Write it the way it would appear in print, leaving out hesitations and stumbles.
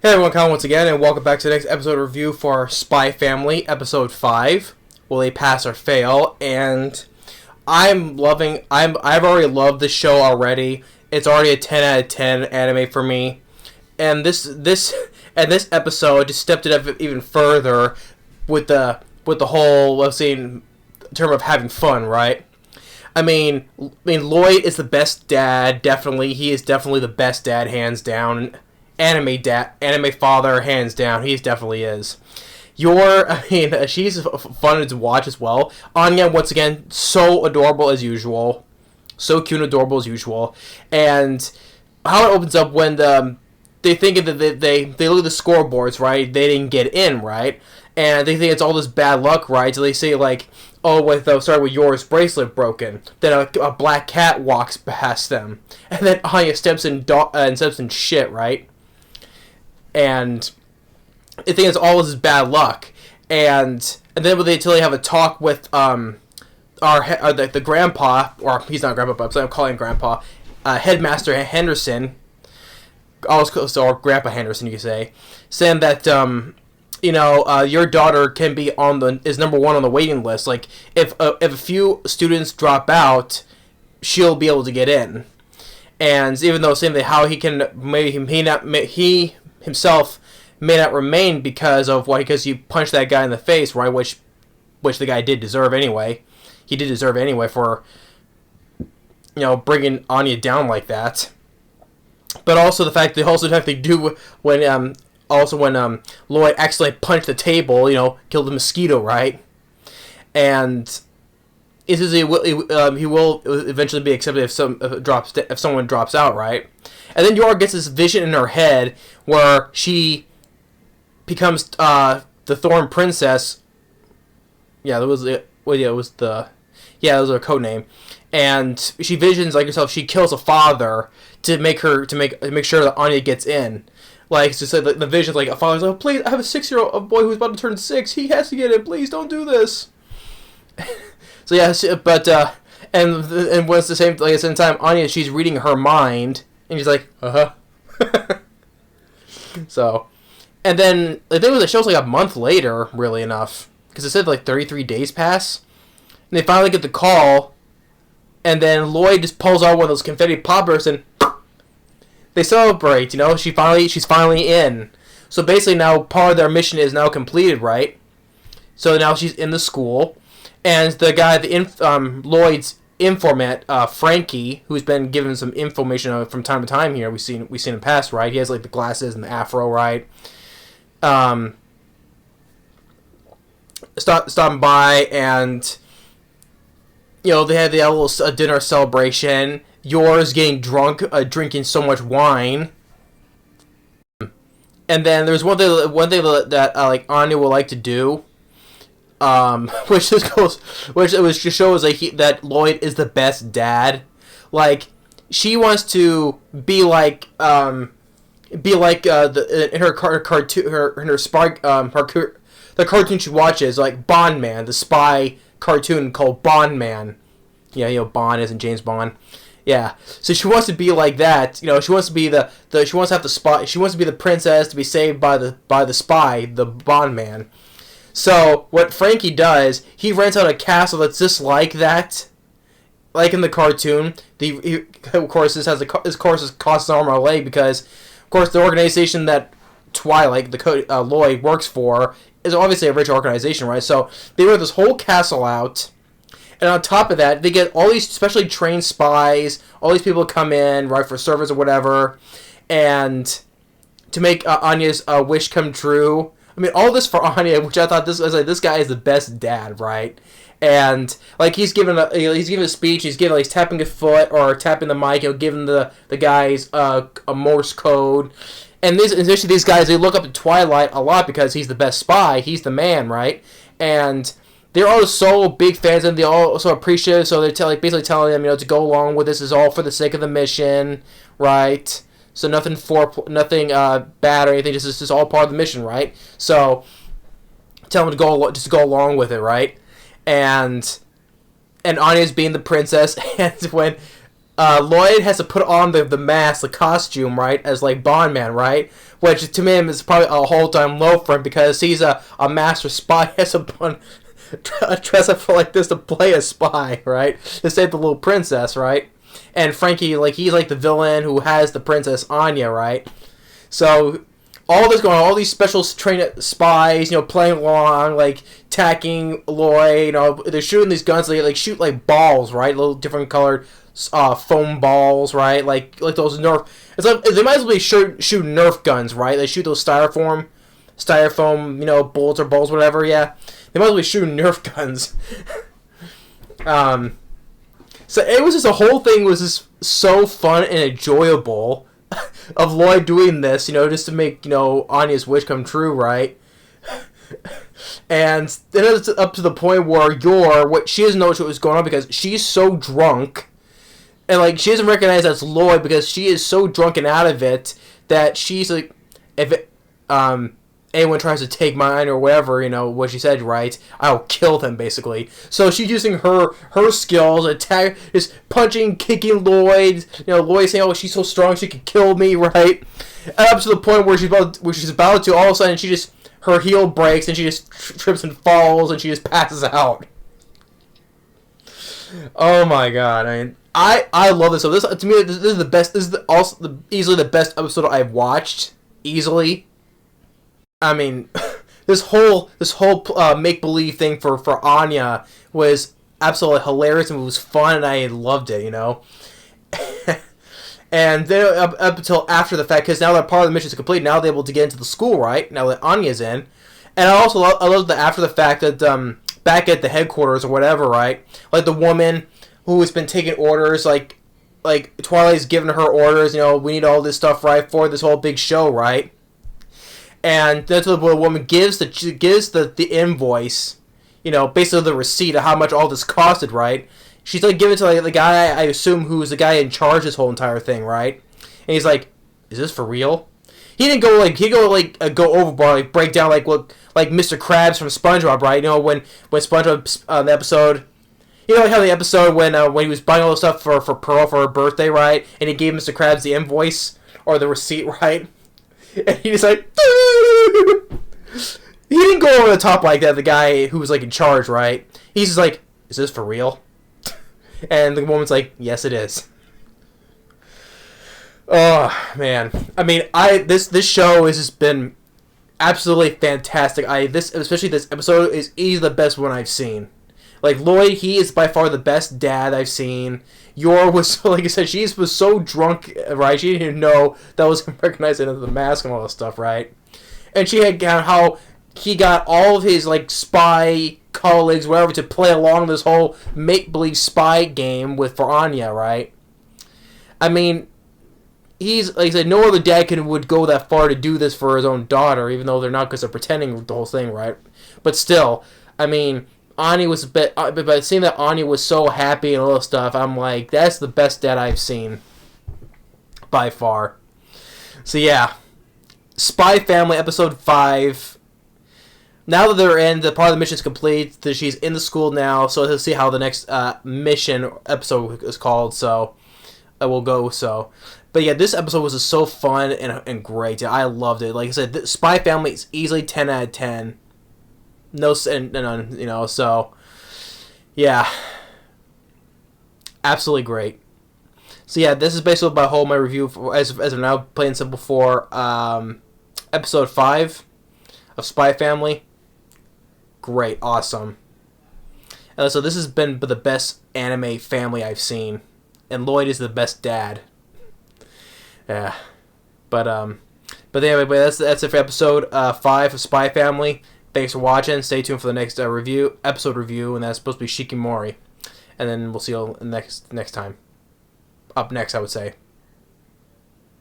Hey everyone, Colin once again, and welcome back to the next episode review for Spy Family, Episode 5, Will They Pass or Fail? And I've already loved this show already. It's already a 10 out of 10 anime for me. And this episode just stepped it up even further with the whole, let's say, in term of having fun, right? I mean, Loid is the best dad, definitely. He is definitely the best dad, hands down. Anime father, hands down. He definitely is. She's fun to watch as well. Anya, once again, so adorable as usual. So cute and adorable as usual. And how it opens up when they think that they look at the scoreboards, right? They didn't get in, right? And they think it's all this bad luck, right? So they say, like, oh, with yours bracelet broken. Then a black cat walks past them. And then Anya steps in shit, right? And I think it's all this bad luck, and then until they have a talk with the grandpa, or he's not grandpa, but I'm calling him grandpa, Headmaster Henderson, or Grandpa Henderson, you could say, saying that your daughter can be is number one on the waiting list. Like if a few students drop out, she'll be able to get in. And even though saying that how he can he himself may not remain because you punched that guy in the face, right? Which the guy did deserve anyway. He did deserve anyway for bringing Anya down like that. But also the fact they do when Loid accidentally punched the table, killed the mosquito, right? And he will eventually be accepted if someone drops out, right? And then Yor gets this vision in her head where she becomes the Thorn Princess. Yeah, that was it. Well, yeah, it was that was her code name. And she visions like herself. She kills a father to make sure that Anya gets in. Like, so the vision's like a father's like, oh, please, I have a 6-year-old boy who's about to turn 6. He has to get in. Please don't do this. So yeah, and when it's the same, like at the same time, Anya, she's reading her mind, and she's like, So, and then I think the show's like a month later, really enough, because it said like 33 days pass, and they finally get the call, and then Loid just pulls out one of those confetti poppers, and they celebrate. She's finally in. So basically, now part of their mission is now completed, right? So now she's in the school. And the guy, Loid's informant, Frankie, who's been given some information from time to time here, we've seen him pass, right? He has like the glasses and the afro, right? Stopping by, and they had a little dinner celebration. Yor's getting drunk, drinking so much wine. And then there's one thing that like Anya would like to do. Which just shows that Loid is the best dad. Like, she wants to be like in her cartoon, the cartoon she watches, like Bond Man, the spy cartoon called Bond Man. Yeah, Bond isn't James Bond. Yeah, so she wants to be like that. She wants to be she wants to have the spy. She wants to be the princess to be saved by the spy, the Bond Man. So, what Frankie does, he rents out a castle that's just like that, like in the cartoon. Of course, this costs an arm and a leg because, of course, the organization that Twilight, Loid, works for is obviously a rich organization, right? So, they rent this whole castle out, and on top of that, they get all these specially trained spies, all these people come in, right, for service or whatever, and to make Anya's wish come true. I mean, all this for Anya, which I thought this guy is the best dad, right? And like he's giving a speech, he's tapping his foot or tapping the mic, giving the guys a Morse code, and especially these guys, they look up to Twilight a lot because he's the best spy, he's the man, right? And they're all so big fans and they all so appreciative, so they're basically telling them to go along with this is all for the sake of the mission, right? So nothing bad or anything. Just all part of the mission, right? So tell them to go along with it, right? And Anya's being the princess, and when Loid has to put on the mask, the costume, right, as like Bond Man, right? Which to him is probably a whole time low for him because he's a master spy. He has to dress up for like this to play a spy, right? To save the little princess, right? And Frankie, like he's like the villain who has the princess Anya, right? So all this going on, all these special trained spies, playing along, like attacking Loid. They're shooting these guns. They like shoot like balls, right? Little different colored foam balls, right? Like those Nerf. It's like they might as well be shoot Nerf guns, right? They shoot those styrofoam, bullets or balls, whatever. Yeah, they might as well be shooting Nerf guns. So it was just the whole thing was just so fun and enjoyable of Loid doing this, just to make Anya's wish come true, right? And then it's up to the point where she doesn't know what was going on because she's so drunk. And, like, she doesn't recognize that's Loid because she is so drunk and out of it that she's, like, if anyone tries to take mine or whatever, what she said, right, I'll kill them, basically. So she's using her skills, just punching, kicking Loid, Loid saying, oh, she's so strong, she can kill me, right? And up to the point where she's about to, all of a sudden, her heel breaks, and she just trips and falls, and she just passes out. Oh my god, I love this. So this, to me, this is the best. This is easily the best episode I've watched. Easily. I mean, this whole make believe thing for Anya was absolutely hilarious and it was fun and I loved it. And then up until after the fact, because now that part of the mission is complete, now they're able to get into the school, right? Now that Anya's in, and I love that after the fact that back at the headquarters or whatever, right? Like the woman who has been taking orders, like Twilight's giving her orders. We need all this stuff, right, for this whole big show, right? And that's what the woman gives the invoice, basically the receipt of how much all this costed, right? She's like giving it to like the guy I assume who's the guy in charge of this whole entire thing, right? And he's like, "Is this for real?" He didn't go go overboard, like break down like Mr. Krabs from SpongeBob, right? When SpongeBob the episode. How the episode when he was buying all the stuff for Pearl for her birthday, right? And he gave Mr. Krabs the invoice or the receipt, right? And he just like he didn't go over the top like that. The guy who was like in charge, right? He's just like, "Is this for real?" And the woman's like, "Yes, it is." Oh man, I mean, this show has just been absolutely fantastic. Especially this episode is easily the best one I've seen. Like Loid, he is by far the best dad I've seen. Yor was, like I said, she was so drunk, right? She didn't even know that was recognized into the mask and all that stuff, right? And she had how he got all of his like spy colleagues, whatever, to play along this whole make-believe spy game for Anya, right? I mean, he's like I said, no other dad would go that far to do this for his own daughter, even though they're not because they're pretending the whole thing, right? But still, I mean, Anya was a bit, but seeing that Anya was so happy and all this stuff, I'm like, that's the best dad I've seen by far. So yeah, Spy Family episode 5. Now that they're in, the part of the mission is complete. She's in the school now, so let's see how the next mission episode is called. So I will go. But yeah, this episode was just so fun and great. I loved it. Like I said, Spy Family is easily 10 out of 10. No, so yeah, absolutely great. So yeah, this is basically my review as of now, plain simple, for episode 5 of Spy Family. Great, awesome. And so this has been the best anime family I've seen, and Loid is the best dad. Yeah, but anyway, that's it for episode 5 of Spy Family. Thanks for watching. Stay tuned for the next episode review, and that's supposed to be Shikimori. And then we'll see you next time. Up next, I would say.